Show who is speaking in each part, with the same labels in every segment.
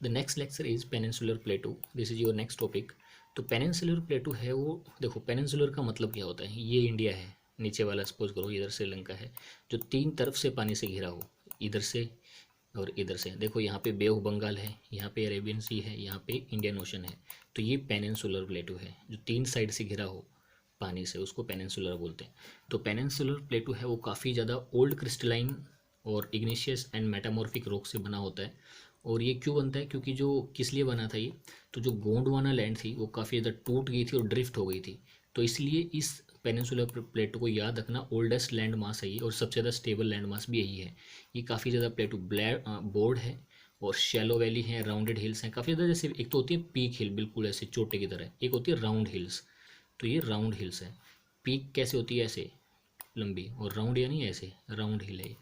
Speaker 1: The next lecture is peninsular प्लेटू, this is your next topic. तो peninsular प्लेटू है वो, देखो पेनिनसुलर का मतलब क्या होता है, ये इंडिया है, नीचे वाला सपोज करो इधर श्रीलंका है, जो तीन तरफ से पानी से घिरा हो, इधर से और इधर से। देखो यहाँ पे बे ऑफ बंगाल है, यहाँ पे अरेबियन सी है, यहाँ पे इंडियन ओशन है। तो ये पेनिनसुलर प्लेटू है, जो तीन साइड से घिरा हो पानी से, उसको पेनिनसुलर बोलते हैं। तो पेनिनसुलर प्लेटू है वो काफ़ी ज़्यादा ओल्ड क्रिस्टलाइन और इग्निशियस एंड मेटामॉर्फिक रॉक से बना होता है। और ये क्यों बनता है, क्योंकि जो किस लिए बना था ये, तो जो गोंडवाना लैंड थी वो काफ़ी ज़्यादा टूट गई थी और ड्रिफ्ट हो गई थी। तो इसलिए इस पेनिनसुलर प्लेटू को याद रखना, ओल्डेस्ट लैंड मास है ये और सबसे ज़्यादा स्टेबल लैंड मास भी यही है। ये काफ़ी ज़्यादा प्लेटू बोर्ड है और शैलो वैली है, राउंडेड हिल्स हैं काफ़ी ज़्यादा। जैसे एक तो होती है पीक हिल बिल्कुल ऐसे चोटे की तरह, एक होती है राउंड हिल्स। तो ये राउंड हिल्स है। पीक कैसे होती है, ऐसे लंबी, और राउंड यानी ऐसे राउंड हिल है।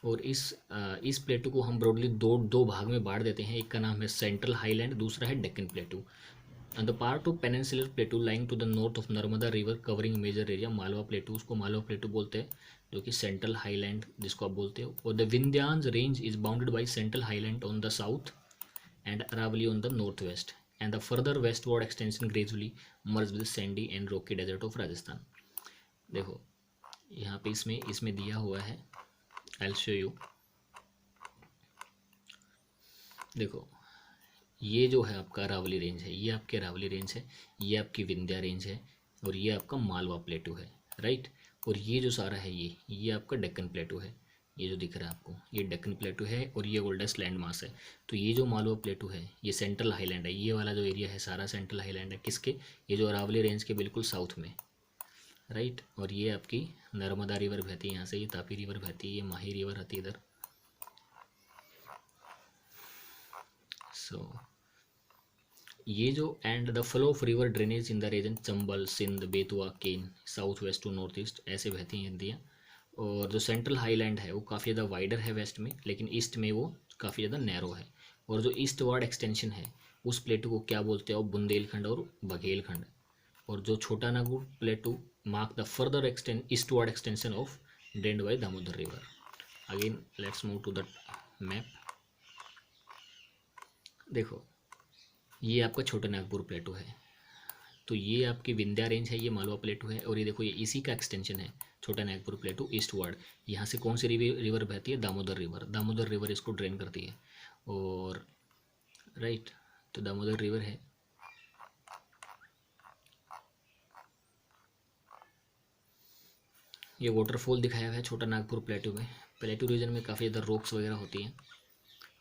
Speaker 1: और इस प्लेटू को हम ब्रॉडली दो दो भाग में बांट देते हैं, एक का नाम है सेंट्रल हाईलैंड, दूसरा है Deccan plateau. And the part of peninsular plateau lying to the north of Narmada river covering major area Malwa plateau, उसको मालवा प्लेटू बोलते हैं, जो कि सेंट्रल हाईलैंड जिसको आप बोलते हो। और the Vindhyans range is bounded by central highland on the south and Aravalli on the north west, and the further westward extension gradually merge with sandy and rocky desert of Rajasthan. देखो यहाँ पे इसमें इसमें दिया हुआ है, आई विल शो यू। देखो ये जो है आपका अरावली रेंज है, ये आपकी अरावली रेंज है, ये आपकी विंध्या रेंज है, और ये आपका मालवा प्लेटू है, राइट। और ये जो सारा है ये आपका डेक्कन प्लेटू है, ये जो दिख रहा है आपको ये डेक्कन प्लेटू है और ये ओल्डेस्ट लैंड मास है। तो ये जो मालवा प्लेटू है ये सेंट्रल हाईलैंड है, ये वाला जो एरिया है सारा सेंट्रल हाईलैंड है, किसके, ये जो अरावली रेंज के बिल्कुल साउथ में, राइट। और ये आपकी नर्मदा रिवर बहती है यहाँ से, ये तापी रिवर बहती है, ये माही रिवर आती है इधर। सो ये जो and the flow of river drainage in the region Chambal Sindh Betwa Ken south west to north east ऐसे बहती हैं नदियाँ। और जो सेंट्रल हाईलैंड है वो काफ़ी ज़्यादा वाइडर है वेस्ट में, लेकिन ईस्ट में वो काफ़ी ज़्यादा नैरो है। और जो ईस्ट वार्ड एक्सटेंशन है उस प्लेटू को क्या बोलते हैं, वो बुंदेलखंड और बघेलखंड। और जो Chota Nagpur plateau mark the further extend eastward extension of drained by Damodar river. Again let's move to the map. देखो ये आपका छोटा नागपुर प्लेटू है, तो ये आपकी विंध्या रेंज है, ये मालवा प्लेटू है, और ये देखो ये इसी का एक्सटेंशन है छोटा नागपुर प्लेटू ईस्टवर्ड। यहाँ से कौन सी रिवर बहती है, दामोदर रिवर, दामोदर रिवर इसको ड्रेन करती है। और राइट, तो दामोदर रिवर है। ये वाटरफॉल दिखाया हुआ है छोटा नागपुर प्लेटू में। प्लेटू रीजन में काफ़ी ज़्यादा रॉक्स वगैरह होती हैं।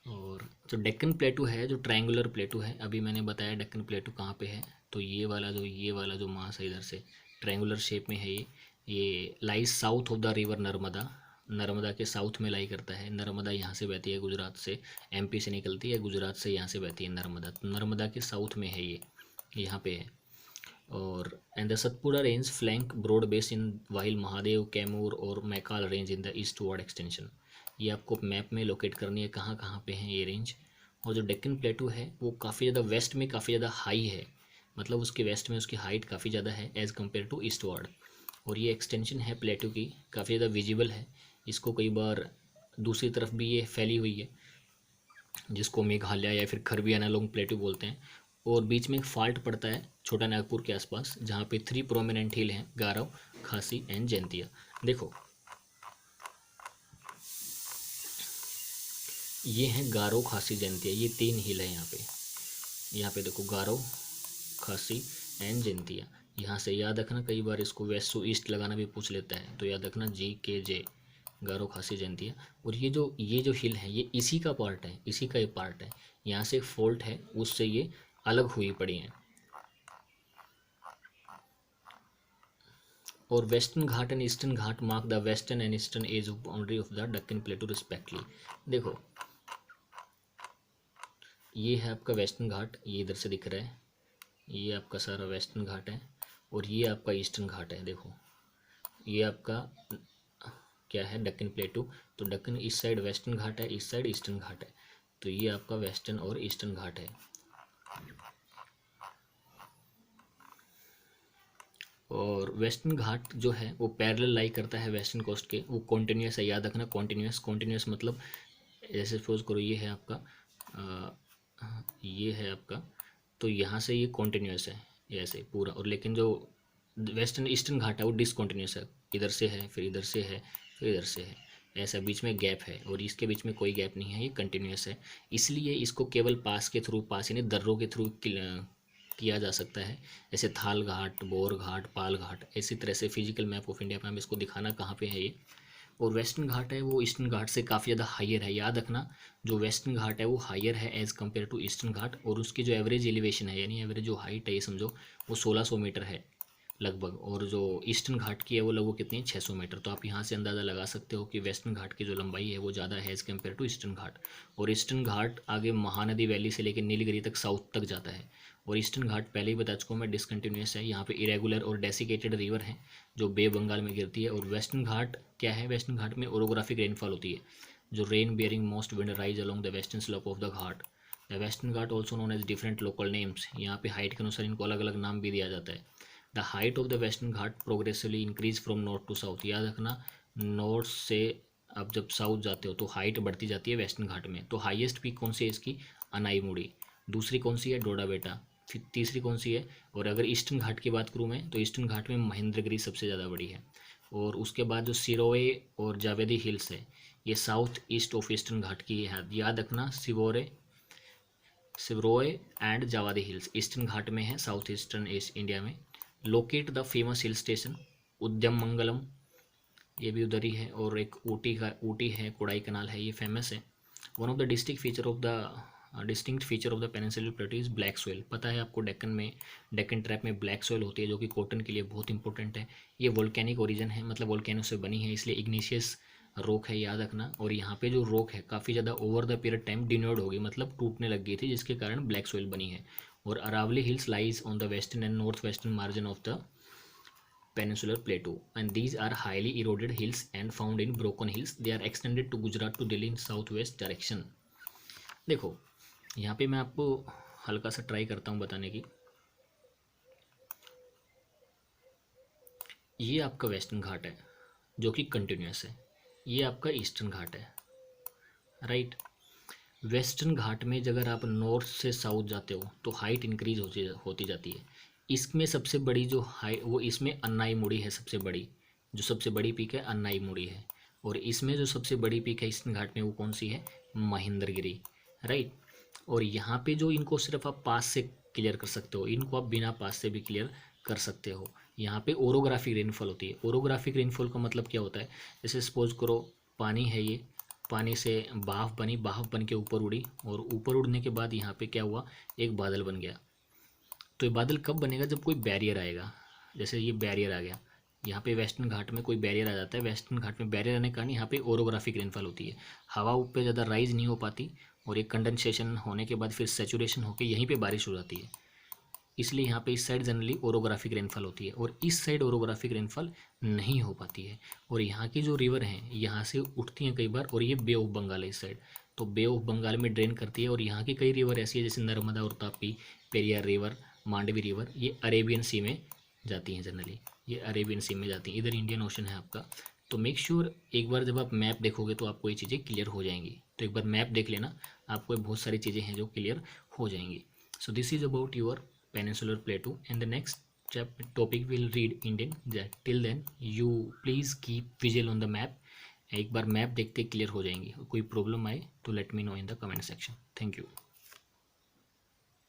Speaker 1: और जो डेक्कन प्लेटू है जो ट्रायंगुलर प्लेटू है, अभी मैंने बताया डेक्कन प्लेटू कहाँ पे है, तो ये वाला जो मास है इधर से ट्रायंगुलर शेप में है ये lies south of the river Narmada, Narmada के साउथ में लाई करता है। नर्मदा यहाँ से बहती है गुजरात से, एमपी से निकलती है, गुजरात से यहाँ से बहती है नर्मदा, तो नर्मदा के साउथ में है ये, यहाँ पे है। और and the Satpura range flank broad base in while Mahadev Kaimur और Maikal range in the eastward extension. ये आपको मैप में लोकेट करनी है कहाँ कहाँ पे हैं ये रेंज। और जो डेक्कन प्लेटू है वो काफ़ी ज़्यादा वेस्ट में काफ़ी ज़्यादा हाई है, मतलब उसके वेस्ट में उसकी हाइट काफ़ी ज़्यादा है एज़ कम्पेयर टू ईस्टवर्ड। और ये एक्सटेंशन है प्लेटू की काफ़ी ज़्यादा विजिबल है, इसको कई बार दूसरी तरफ भी ये फैली हुई है जिसको मेघालय या फिर खरबी एनालोंग प्लेटू बोलते हैं। और बीच में एक फॉल्ट पड़ता है छोटा नागपुर के आसपास जहाँ पे 3 प्रोमिनेंट हिल हैं, गारो, खासी एंड जैंतिया। देखो ये हैं गारो, खासी, जैंतिया, ये 3 हिल है यहाँ पे देखो गारो, खासी एंड जैंतिया। यहाँ से याद रखना, कई बार इसको वेस्ट टू ईस्ट लगाना भी पूछ लेता है, तो याद रखना GKJ, गारो, खासी, जैंतिया। और ये जो हिल है ये इसी का पार्ट है, इसी का ये पार्ट है। यहाँ से एक फॉल्ट है उससे ये अलग हुई पड़ी हैं। और western ghat and eastern ghat mark the western and eastern edge of boundary of the Deccan plateau respectively. देखो ये है आपका वेस्टर्न घाट, ये इधर से दिख रहा है, ये आपका सारा वेस्टर्न घाट है, और ये आपका ईस्टर्न घाट है। देखो ये आपका क्या है, डेक्कन प्लेटू। तो डेक्कन इस साइड वेस्टर्न घाट है, इस साइड ईस्टर्न घाट है, तो ये आपका वेस्टर्न और ईस्टर्न घाट है। और वेस्टर्न घाट जो है वो पैरेलल लाई करता है वेस्टर्न कोस्ट के, वो कॉन्टिन्यूस है, याद रखना कॉन्टिन्यूस, कॉन्टिन्यूस मतलब जैसे सपोज करो ये है आपका हाँ, ये है आपका। तो यहाँ से ये कॉन्टिन्यूस है, ये ऐसे पूरा। और लेकिन जो वेस्टर्न ईस्टर्न घाट है वो डिसकॉन्टिन्यूस है, इधर से है फिर इधर से है फिर इधर से है, ऐसा बीच में गैप है, और इसके बीच में कोई गैप नहीं है, ये कंटिन्यूस है। इसलिए इसको केवल पास के थ्रू, पास यानी दर्रों के थ्रू किया जा सकता है। जैसे थाल घाट, बोर घाट, पाल घाट, इसी तरह से फिजिकल मैप ऑफ इंडिया में हम इसको दिखाना कहाँ पे है ये। और वेस्टर्न घाट है वो ईस्टर्न घाट से काफ़ी ज़्यादा हायर है, याद रखना। जो वेस्टर्न घाट है वो हायर है एज़ कम्पेयर टू ईस्टर्न घाट, और उसकी जो एवरेज एलिवेशन है यानी एवरेज जो हाइट है ये समझो वो 1600 मीटर है लगभग। और जो ईस्टर्न घाट की है वो लगभग कितनी है, 600 मीटर। तो आप यहाँ से अंदाज़ा लगा सकते हो कि वेस्टर्न घाट की जो लंबाई है वो ज़्यादा है एज़ कम्पेयर टू ईस्टर्न घाट। और ईस्टर्न घाट आगे महानदी वैली से लेकर नीलगिरी तक साउथ तक जाता है। और ईस्टर्न घाट पहले ही बता चुका हूँ मैं, डिसकंटिन्यूस है, यहाँ पे इरेगुलर और डेसिकेटेड रिवर है जो बे बंगाल में गिरती है। और वेस्टर्न घाट क्या है, वेस्टर्न घाट में ओरोग्राफिक रेनफॉल होती है, जो rain bearing most wind rise along the western slope of the ghat. The western ghat also known as different local names, यहाँ पे हाइट के अनुसार इनको अलग अलग नाम भी दिया जाता है। The height of the western ghat progressively increase from north to south, याद रखना नॉर्थ से अब जब साउथ जाते हो तो हाइट बढ़ती जाती है वेस्टर्न घाट में। तो हाईएस्ट पीक कौन सी है इसकी, अनाईमुड़ी। दूसरी कौन सी है, डोडा बेटा। फिर तीसरी कौन सी है। और अगर ईस्टर्न घाट की बात करूँ मैं तो ईस्टर्न घाट में महेंद्रगिरी सबसे ज़्यादा बड़ी है। और उसके बाद जो सिरोए और जावेदी हिल्स है ये साउथ ईस्ट ऑफ ईस्टर्न घाट की है, याद रखना। सिवरोए एंड जावादी हिल्स ईस्टर्न घाट में है, साउथ ईस्टर्न इंडिया में। Locate the famous hill station उद्यम मंगलम, ये भी उधर ही है। और एक ऊटी है, कोडाई कनाल है, ये फेमस है। One of the distinct feature of the peninsular प्लेटू is black soil. पता है आपको डेक्कन ट्रैप में ब्लैक सोइल होती है जो कि कॉटन के लिए बहुत इंपॉर्टेंट है। ये वोल्केनिक ओरिजिन है, मतलब वोल्केनो से बनी है, इसलिए इग्निशियस रॉक है, याद रखना। और यहाँ पे जो रॉक है काफ़ी ज़्यादा ओवर द पीरियड टाइम डिनोड होगी, मतलब टूटने लग गई थी, जिसके कारण ब्लैक सोइल बनी है। और Aravalli hills lies on the western and north western margin of the peninsular plateau, and these are highly eroded hills and found in broken hills. They are extended to Gujarat to Delhi in southwest direction. देखो यहाँ पे मैं आपको हल्का सा try करता हूँ बताने की। ये आपका वेस्टर्न घाट है जो कि कंटिन्यूस है, ये आपका ईस्टर्न घाट है, राइट। वेस्टर्न घाट में अगर आप नॉर्थ से साउथ जाते हो तो हाइट इंक्रीज होती जाती है। इसमें सबसे बड़ी जो हाइट वो इसमें अन्नाई मुड़ी है, सबसे बड़ी जो सबसे बड़ी पीक है अन्नाई मुड़ी है। और इसमें जो सबसे बड़ी पीक है ईस्टर्न घाट में वो कौन सी है, महेंद्रगिरी, राइट। और यहाँ पे जो इनको सिर्फ आप पास से क्लियर कर सकते हो, इनको आप बिना पास से भी क्लियर कर सकते हो। यहाँ पे ओरोग्राफिक रेनफॉल होती है। ओरोग्राफिक रेनफॉल का मतलब क्या होता है, जैसे सपोज करो पानी है, ये पानी से भाप बनी, भाप बन के ऊपर उड़ी, और ऊपर उड़ने के बाद यहाँ पे क्या हुआ, एक बादल बन गया। तो ये बादल कब बनेगा, जब कोई बैरियर आएगा। जैसे ये बैरियर आ गया, यहाँ पे वेस्टर्न घाट में कोई बैरियर आ जाता है, वेस्टर्न घाट में बैरियर आने के कारण यहाँ पे ओरोग्राफिक रेनफॉल होती है। हवा ऊपर ज़्यादा राइज नहीं हो पाती, और एक कंडेंसेशन होने के बाद फिर सेचुरेशन होकर यहीं पे बारिश हो जाती है। इसलिए यहाँ पे इस साइड जनरली ओरोग्राफिक रेनफॉल होती है, और इस साइड ओरोग्राफिक रेनफॉल नहीं हो पाती है। और यहाँ की जो रिवर हैं यहाँ से उठती हैं कई बार, और ये बे ऑफ बंगाल है इस साइड, तो बे ऑफ बंगाल में ड्रेन करती है। और यहाँ की कई रिवर ऐसी है जैसे नर्मदा और तापी, पेरियार रिवर, मांडवी रिवर, ये अरेबियन सी में जाती हैं जनरली, ये अरेबियन सी में जाती हैं। इधर इंडियन ओशन है आपका। तो मेक श्योर एक बार जब आप मैप देखोगे तो आपको ये चीज़ें क्लियर हो जाएंगी। तो एक बार मैप देख लेना, आपको बहुत सारी चीज़ें हैं जो क्लियर हो जाएंगी। So this is about your peninsular plateau, and the next topic will read Indian. That till then you please keep visual on the map. एक बार मैप देखते क्लियर हो जाएंगी। कोई प्रॉब्लम आए तो let me know in the comment section. Thank you.